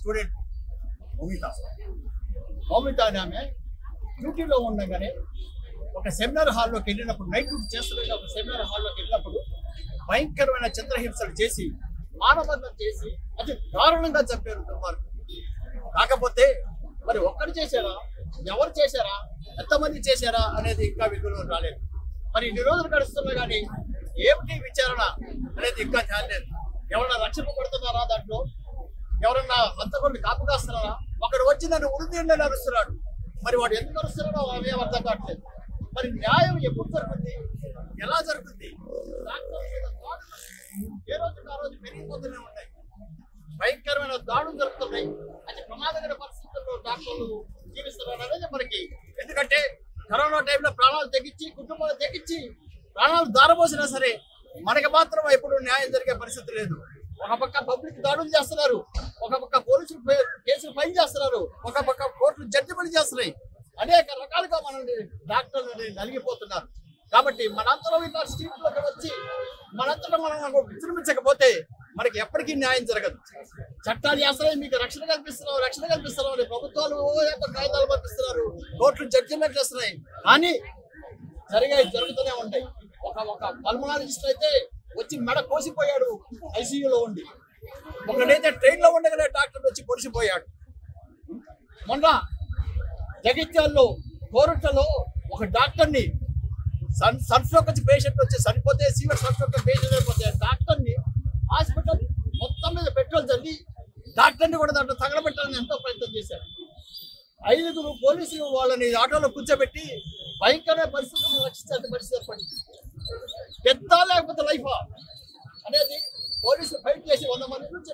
Student Moumita అనే ఆమె డ్యూటీలో ఉండగానే ఒక సెమినార్ హాల్లోకి వెళ్ళినప్పుడు, నైట్ డ్యూటీ చేస్తుండగా ఒక సెమినార్ హాల్లోకి వెళ్ళినప్పుడు భయంకరమైన చిత్రహింసలు చేసి, మానబంధం చేసి అది దారుణంగా చంపారు దుర్మార్గం. కాకపోతే మరి ఒక్కరు చేశారా, ఎవరు చేశారా, ఎంతమంది చేశారా అనేది ఇంకా వెలుగులో రాలేదు. మరి ఇన్ని రోజులు గడుస్తున్నా కానీ ఏమిటి విచారణ అనేది ఇంకా తేలేదు. ఎవరన్నా రక్షింపబడుతున్నారా, దాంట్లో ఎవరన్నా అంతకుండా కాపు కాస్తున్నారా? ఒకడు వచ్చి నన్ను ఉరిదీళ్ళని అరుస్తున్నాడు. మరి వాడు ఎందుకు అరుస్తున్నాడో అవేం అర్థం కావట్లేదు. మరి న్యాయం ఎప్పుడు జరుగుతుంది, ఎలా జరుగుతుంది? ఏ రోజుకి ఆ రోజు పెరిగిపోతూనే ఉంటాయి. భయంకరమైన దాడులు జరుగుతున్నాయి. అది ప్రమాదకర పరిస్థితుల్లో డాక్టర్లు జీవిస్తున్నారు అనేది మనకి. ఎందుకంటే కరోనా టైంలో ప్రాణాలు తెగించి, కుటుంబాలు తెగించి ప్రాణాలు దారబోసినా సరే మనకి మాత్రం ఎప్పుడు న్యాయం జరిగే పరిస్థితి లేదు. ఒక పక్క పబ్లిక్ దాడులు చేస్తున్నారు, ఒక పక్క పోలీసులు కేసులు ఫైల్ చేస్తున్నారు, ఒక పక్క కోర్టులు జడ్జిమెంట్ చేస్తున్నాయి. అనేక రకాలుగా మనల్ని డాక్టర్లు నలిగిపోతున్నారు. కాబట్టి మనంతరం ఇలా స్ట్రీట్లోకి వచ్చి మనంతరం మనం విజృంభించకపోతే మనకి ఎప్పటికీ న్యాయం జరగదు. చట్టాలు చేస్తున్నాయి, మీకు రక్షణ కల్పిస్తున్నాం అని ప్రభుత్వాలు కాగితాలు పంపిస్తున్నారు, కోర్టులు జడ్జిమెంట్లు ఇస్తున్నాయి. కానీ జరుగుతూనే ఉంటాయి. ఒక పల్మనాలజిస్ట్ అయితే వచ్చి మెడ కోసిపోయాడు ఐసీయూలో ఉండి. ఒకడైతే ట్రైన్లో ఉండగానే డాక్టర్ వచ్చి పొడిసిపోయాడు. మొన్న జగిత్యాల్లో కోరుట్లలో ఒక డాక్టర్ని సన్స్ట్రోక్ వచ్చి పేషెంట్ వచ్చి చనిపోతే, సీవియర్ సన్స్ట్రోక్ పేషెంట్ అయిపోతే డాక్టర్ని హాస్పిటల్ మొత్తం మీద పెట్రోల్ చల్లి డాక్టర్ని కూడా దాంట్లో తగలబెట్టాలని ఎంతో ప్రయత్నం చేశారు. 5 పోలీసులు వాళ్ళని ఆటోలో కూర్చోబెట్టి భయంకరమైన పరిస్థితులను రక్షించాల్సిన పరిస్థితి ఏర్పడింది. పెద్ద లేకపోతే లైఫ్ అనేది పోలీసులు ఫైట్ చేసి 100 మంది నుంచి